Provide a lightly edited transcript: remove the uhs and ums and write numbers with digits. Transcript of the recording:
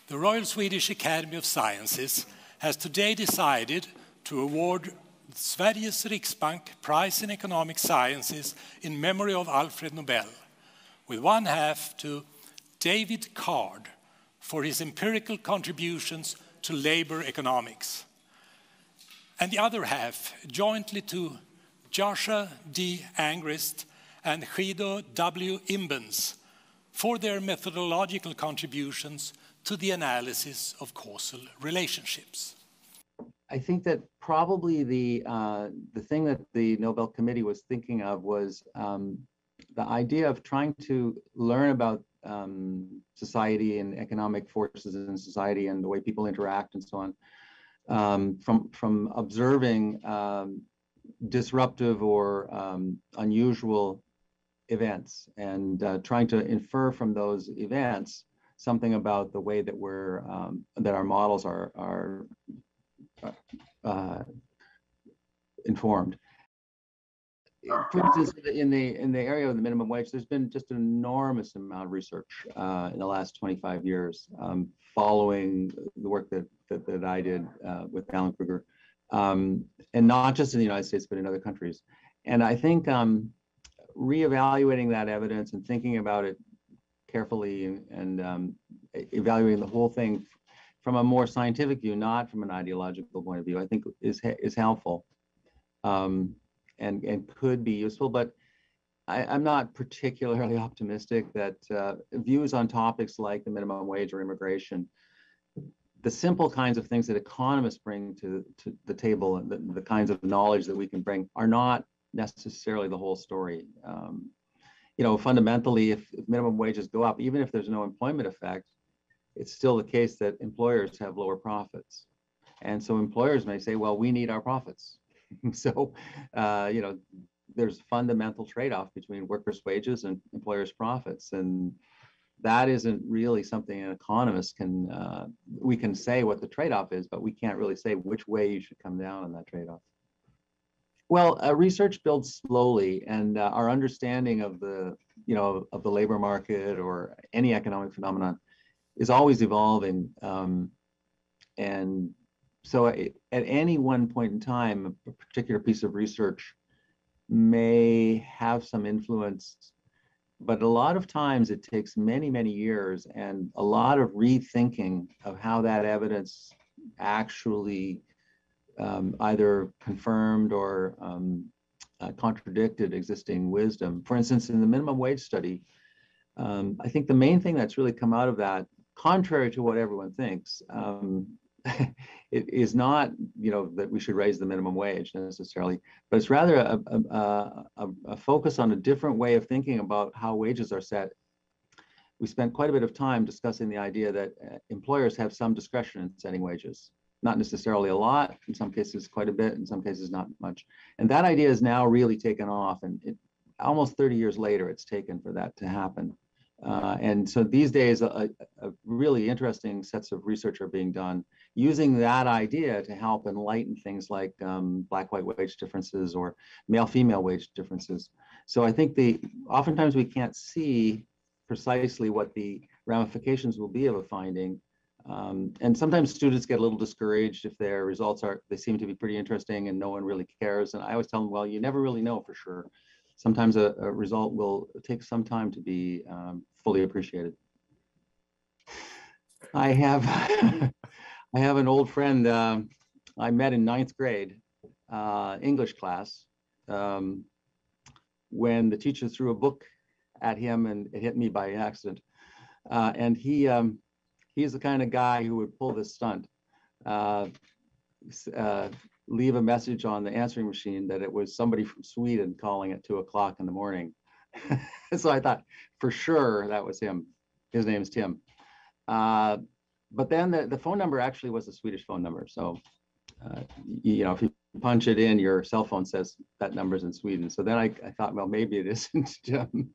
The Royal Swedish Academy of Sciences has today decided to award Sveriges Riksbank Prize in Economic Sciences in memory of Alfred Nobel, with one half to David Card for his empirical contributions to labor economics, and the other half jointly to Joshua D. Angrist and Guido W. Imbens for their methodological contributions to the analysis of causal relationships. I think that probably the thing that the Nobel Committee was thinking of was the idea of trying to learn about society and economic forces in society and the way people interact and so on from observing disruptive or unusual events and trying to infer from those events something about the way that we're that our models are informed. For instance, in the area of the minimum wage, there's been just an enormous amount of research in the last 25 years following the work that I did with Alan Kruger, and not just in the United States, but in other countries. And I think reevaluating that evidence and thinking about it carefully and evaluating the whole thing from a more scientific view, not from an ideological point of view, I think is helpful and could be useful. But I'm not particularly optimistic that views on topics like the minimum wage or immigration, the simple kinds of things that economists bring to the table, and the kinds of knowledge that we can bring, are not necessarily the whole story. You know, fundamentally, if minimum wages go up, even if there's no employment effect, it's still the case that employers have lower profits. And so employers may say, well, we need our profits. So, you know, there's a fundamental trade-off between workers' wages and employers' profits. And that isn't really something an economist can, we can say what the trade-off is, but we can't really say which way you should come down on that trade-off. Well, research builds slowly, and our understanding of the, you know, of the labor market or any economic phenomenon is always evolving. And so at any one point in time, a particular piece of research may have some influence, but a lot of times it takes many, many years and a lot of rethinking of how that evidence actually either confirmed or contradicted existing wisdom. For instance, in the minimum wage study, I think the main thing that's really come out of that, contrary to what everyone thinks, it is not, you know, that we should raise the minimum wage necessarily, but it's rather a focus on a different way of thinking about how wages are set. We spent quite a bit of time discussing the idea that employers have some discretion in setting wages. Not necessarily a lot, in some cases quite a bit, in some cases not much. And that idea is now really taken off, and almost 30 years later, it's taken for that to happen. And so these days, a really interesting sets of research are being done using that idea to help enlighten things like black-white wage differences or male-female wage differences. So I think oftentimes we can't see precisely what the ramifications will be of a finding. And sometimes students get a little discouraged if their results they seem to be pretty interesting and no one really cares. And I always tell them, well, you never really know for sure. Sometimes a result will take some time to be fully appreciated. I have I have an old friend I met in 9th grade English class when the teacher threw a book at him and it hit me by accident. And he's the kind of guy who would pull this stunt, leave a message on the answering machine that it was somebody from Sweden calling at 2 o'clock in the morning. So I thought for sure that was him. His name's Tim. But then the phone number actually was a Swedish phone number. So, you know, if you punch it in, your cell phone says that number's in Sweden. So then I thought, well, maybe it isn't Tim.